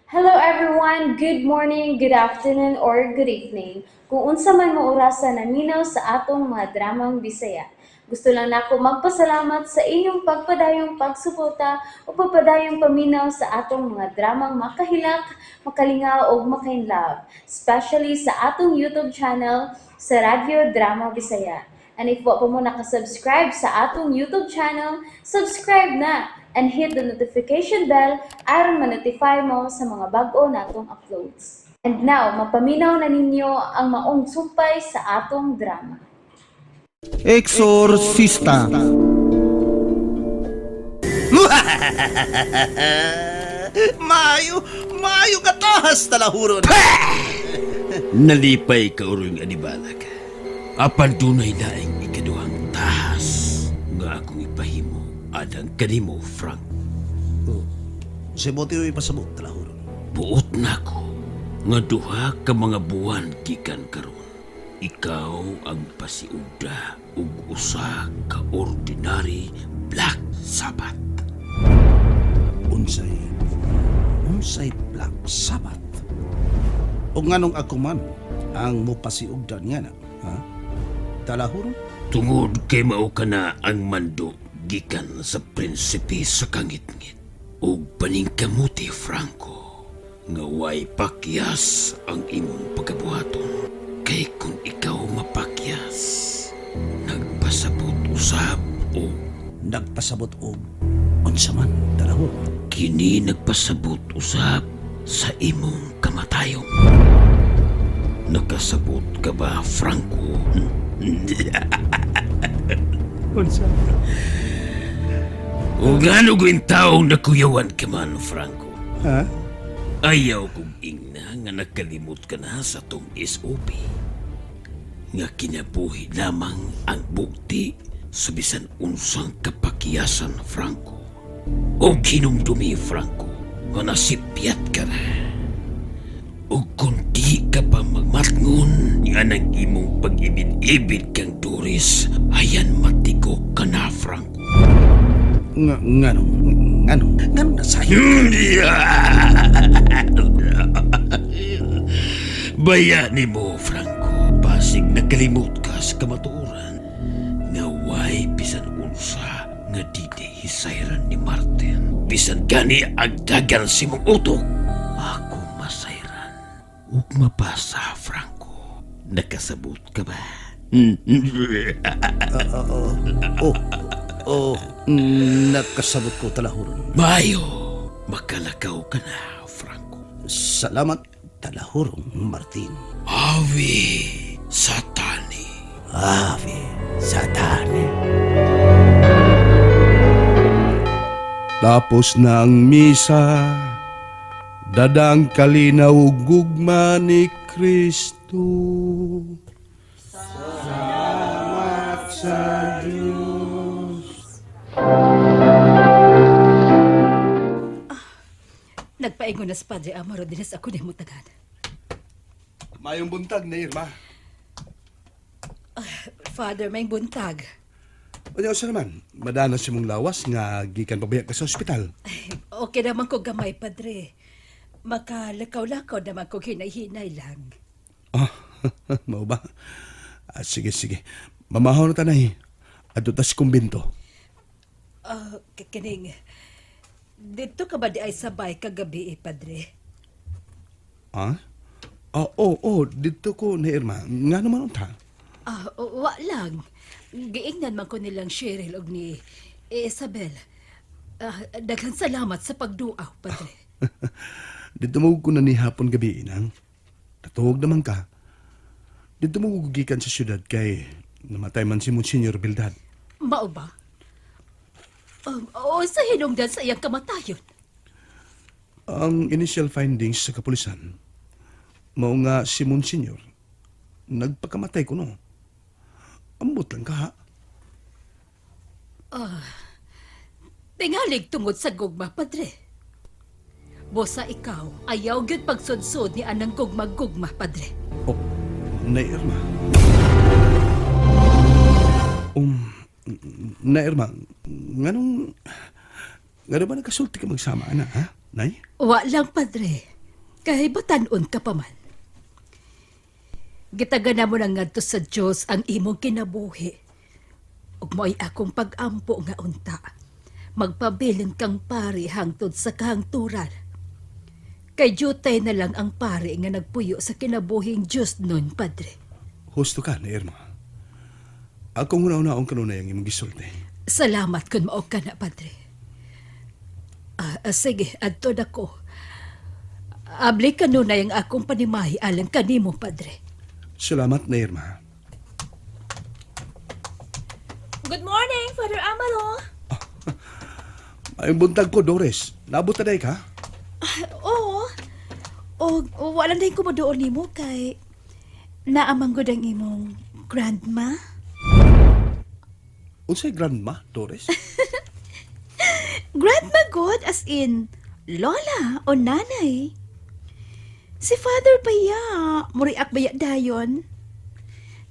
Hello everyone, good morning, good afternoon, or good evening. Kung unsa man mo orasan naminaw sa atong mga dramang Bisaya. Gusto lang nako magpasalamat sa inyong pagpadayong pagsuporta o pagpadayong paminaw sa atong mga dramang makahilak, makalingaw o makainlove, especially sa atong YouTube channel sa Radyo Drama Bisaya. And if wa pa mo nakasubscribe sa atong YouTube channel, subscribe na and hit the notification bell aron ma-notify mo sa mga bag-o natong uploads. And now, mapaminaw na ninyo ang maong sumpay sa atong drama. Exorcista. Mayo katahas talahuron. Nalipay ka urong anibalag. Apan dunay laing ikaduhang tahas nga akong ipahimo adang kanimo, Frank. Si Bote yung ipasabot talahuron. Buot nako nga duha ka mga buwan gikan karon. Ikaw ang pasiugda ug usa ka ordinary Black Sabbath. Unsay Black Sabbath. O nganong ako man ang mupasiugdan nga na, ha? Talahuron? Tungod kay mao ka na ang mando gikan sa prinsipe sa kangit-ngit ug paningkamuti, Franco, nga way pakyas ang imong pagkabuhaton. Kay kung ikaw mapakyas, nagpasabot usab o Nagpasabot og unsa man talahuron. kini nagpasabot usab sa imong kamatayon. Nakasabot ka ba, Franco? Unsa? O gano gawin taong nakuyawan ka man, Franco? Ha? Ayaw kong ingna nga nakalimot ka na sa tong SOP. Nga kinabuhi lamang ang bukti sa bisan unsang kapakiyasan, Franco. O kinumdumi, Franco, nga nasipyat ka na. O kung di ka pa magmatngon nga nang imong pag-ibid-ibid kang Doris, ayan matikok ka na, Franco. Ngano na sayo? Bayani mo, Franco, basig nakalimot ka sa kamatuoran nga way bisan unsa nga hisayran ni Martin. Bisan gani agdagan si mong utok. Ako masayran ug mapasa, Franco. Nakasabot ka ba? Nakasabot ko talahuron. Mayo, makalakaw ka na, Franco. Salamat talahurong, Martin. Awi, Satani. Ave Satani. Tapos na ang misa, dadang kalinaw ug gugma ni Kristo. Salamat sa Diyos. Nagpaingon na sa Padre Amaro dinas ako ni mutagan. Mayong buntag na Irma. Father, may buntag. O niya sa naman, madanas si mong lawas nga gikan pabayak ka sa ospital. Okay naman ko gamay, Padre. Makalakaw-lakaw naman ko hinay-hinay lang. Ah, mau ba? Sige. Mamahaw na tanay. Adto tas kumbento. Kining, dito ka ba di ay sabay kagabi, Padre? Ah? Oo, dito ko na Irma. Nga naman unta. Wa lang. Giingnan man ko nilang Cheryl og ni Isabel. Daghang salamat sa pagduaw, Padre. Dito mo ko na ni hapon gabi, inang. Natuhog naman ka. Dito mo gugikan sa syudad kay namatay man si Monsignor Bildad. Mao ba? O sa hinungdan sa iyang kamatayon. Ang initial findings sa kapulisan, mao nga si Monsignor, nagpakamatay ko no. Ambot lang ka ha. Tingalig tungod sa gugma, Padre. Bosa ikaw, ayaw gyud pagsudsod ni anang gugma-gugma, Padre. Oh, na Irma. Na Irma, nga ba nagkasulti ka magsama, ana, ha? Nay? Wa lang, Padre. Kay batanon ka pa man. Gitagana mo na ngadto sa Diyos ang imong kinabuhi. Ug mo'y akong pag-ampo nga unta. Magpabilin kang pari hangtod sa kahangturan. Kay jutay na lang ang pari nga nagpuyo sa kinabuhing Diyos nun, Padre. Husto ka na, Irma. Akong una-unaong kanunay ang imong gisulti. Salamat kun mao ka na, Padre. Sige, adto na ko. Abli ka nun ang akong panimahi alang kanimo, Padre. Salamat na, Irma. Good morning, Father Amaro. Ay buntag ko, Doris. Nabot na day ka? Oo. O wala na yung kumudoon ni mo kay naamang ko ang imong grandma. Unsay grandma, Doris? Grandma God as in lola o nanay. Si Father Paya, muriak baya dayon.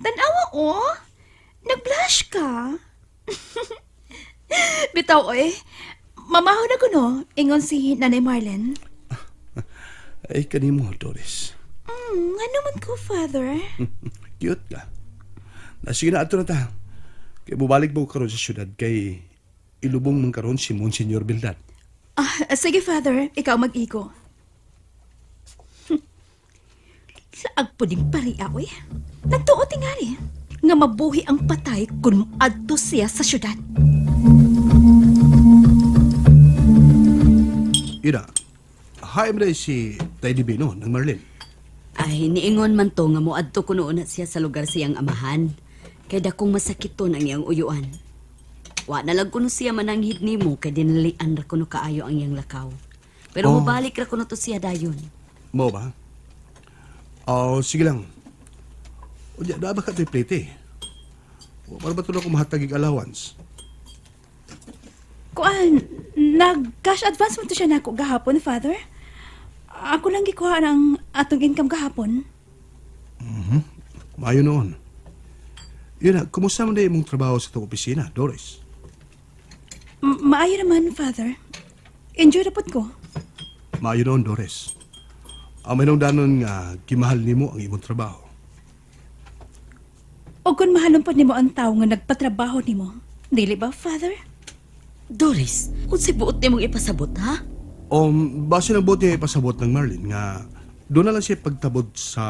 Tanawa o, nag-blush ka. Bitaw oy, mamaho na ko no, ingon si Nanay Marlene. Ay, kanimo, Doris. Ano man ko, Father? Cute ka. Sige na, ato na ta. Kaya bubalik mo karon sa syudad kay ilubong mong karon si Monsignor Bildad. Sige, Father, ikaw mag-iko. Sa agpuding pariaw eh. Nagtuo tingali nga mabuhi ang patay kung adto siya sa syudad. Ina, haim na si Teddy Bino ng Marlene. Ay, niingon man to nga moadto kuno na siya sa lugar siyang amahan. Kay dakong masakiton ang iyang uyuan. Wa na lang kuno siya mananghid nimo kay dinalian ra kuno kaayo ang iyang lakaw. Pero Oh. mobalik ra kuno to siya dayon. Mo ba? Sige lang. O diya, dapat ka ito'y plate eh. O, para ba ito na kumahatagig allowance? Kuan, nag-cash advance mo to siya na ako gahapon, Father? Ako lang gikuha ng atong income gahapon. Maayo noon. Yun na, kumusta mo na yung mong trabaho sa itong opisina, Doris? Maayo naman, Father. Enjoy na pod ko. Maayo noon, Doris. Ang mayroong danon nga, kimahal ni mo ang imong trabaho. O kung mahalon pod nimo ang tao nga nagpatrabaho nimo, dili ba, Father? Doris, unsay buot nimong ipasabot ha? Base ng buti ay pasabot ng Marlene nga doon na lang siya pagtabod sa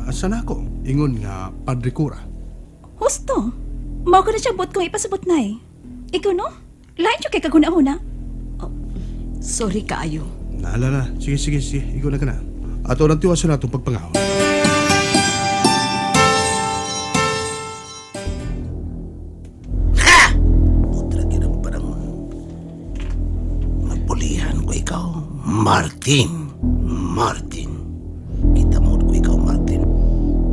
nako. Ingon nga Padre Cura. Husto. Mao ko na siya bot kong ipasabot na eh. Ikaw no? Lain siya kay kaguna-una. Sorry kaayo. Naalala. Sige. Ikaw na ka na. Ato nang tiwasan na itong pagpangahon. Putra kinang parang napulihan ko ikaw. Martin. Kita mo ko ikaw, Martin.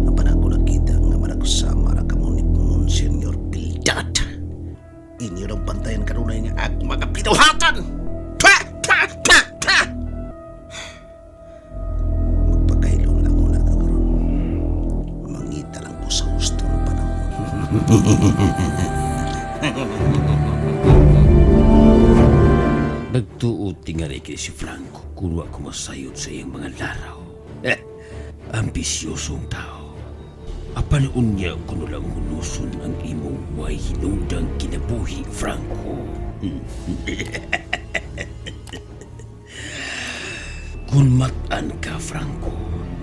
Napan ako nakita nga managsama ra kamo ni Monsignor Bildad. Inyo ng bantayan kanunay nga ako mga pinuhatan. Magpakailon lang muna ka karon. Mangita lang ko sa hustong panahon. Nagtuot tingali kay si Franco kung wa ko masayod sa iyang mga laraw. Ambisyosong tao. Apanoon niya kuno lang huluson ang imong may hinungdang kinabuhi, Franco. Kung matan ka, Franco,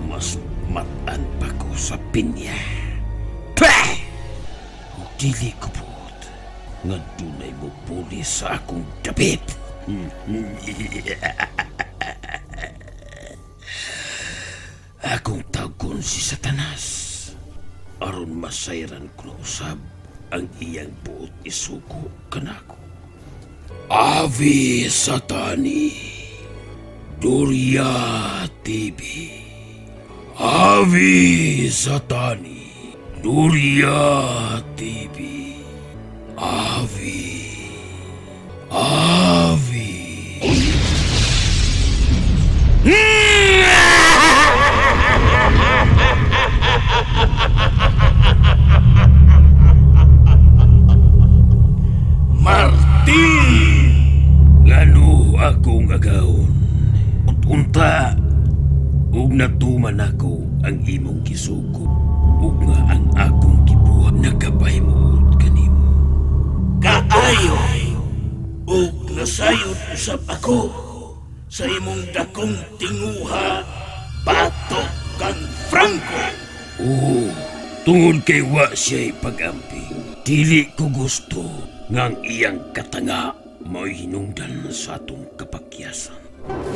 mas matan pa ko sa pinya. Pah! Ug dili ko buot nga dunay mo pulis sa akong dapit. Akong tawgon si Satanas aron masayran ko na usab ang iyang buot isuko kanako. Ave Satani, Doria TV. Ave Satani, Doria TV. Ave. Martin! Ngano akong agawon? Unta, ug natuman ako ang imong gisugo ug nga ang akong gibuhat nagapahimut kanimo. Kaayo ug nasayod usab ako sa imong dakong tinguha batok kang Franco. Oo, tungod kay wa siya'y pag-amping. Dili ko gusto ngang iyang katanga mo'y hinungdan sa atong kapakyasan.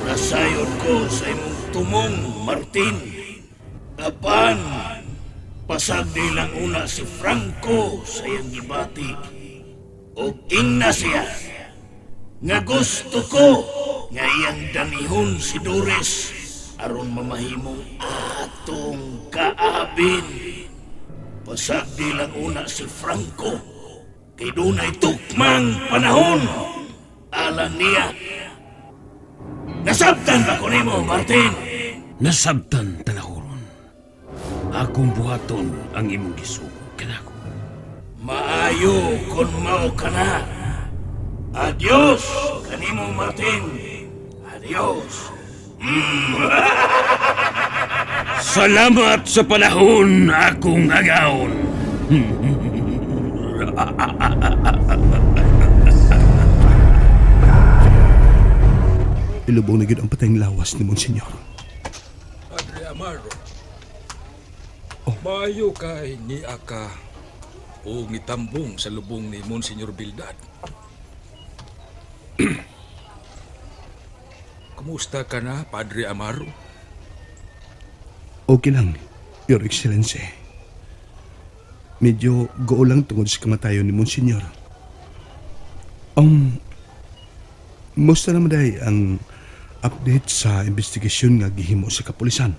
Nasayod ko sa imong tumong, Martin. Apan, pasag nilang una si Franco sa iyang gibati. O ingna siya, nga gusto ko nga iyang danihon si Doris aron mamahimong atong kaabin. Pasag nilang una si Franco kay dunay tukmang panahon. Alam niya. Nasabtan ba ko nimo, Martin? Nasabtan, Talahuron. Akong buhaton ang imong gisugo kanako. Maayo kon mao kana. Adios kanimo, Martin. Adios. Salamat sa panahon akong agaon. Ilubong na gid ang patayng lawas ni Monsenyor. Padre Amaro, maayo kay ni Aka o ngitambong sa lubong ni Monsignor Bildad. Kumusta ka na, Padre Amaro? Okay lang, Your Excellency. Medyo goo lang tungod sa kamatayon ni Monsignor. Musta naman dahi ang update sa investigasyon nga gihimo sa kapulisan?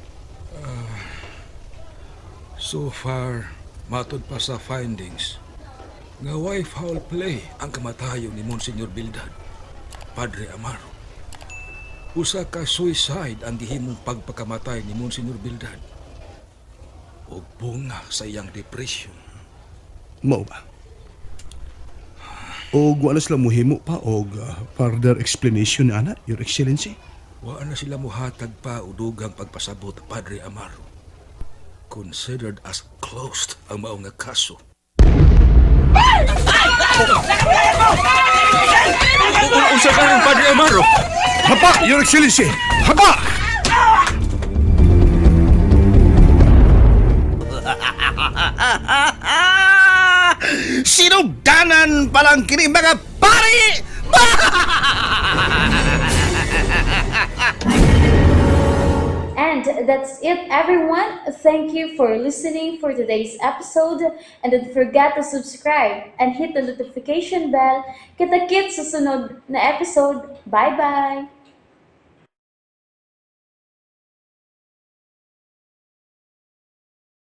So far, matod pa sa findings, nga way foul play ang kamatayon ni Monsignor Bildad, Padre Amaro. Usa ka suicide ang gihimong pagpakamatay ni Monsignor Bildad. O bunga sa iyang depression. Mao ba? O wala sila muhimo pa o further explanation ana, Your Excellency? Wa na sila muhatag pa o dugang pagpasabot, Padre Amaro. Considered as closed ang mao nga kaso. Unsa ka rin, Padre Amaro? Haba, Your Excellency! Haba! Sinugdanan palang kini mga pari! And that's it, everyone. Thank you for listening for today's episode. And don't forget to subscribe and hit the notification bell. Kita-kits sa sunod na episode. Bye-bye!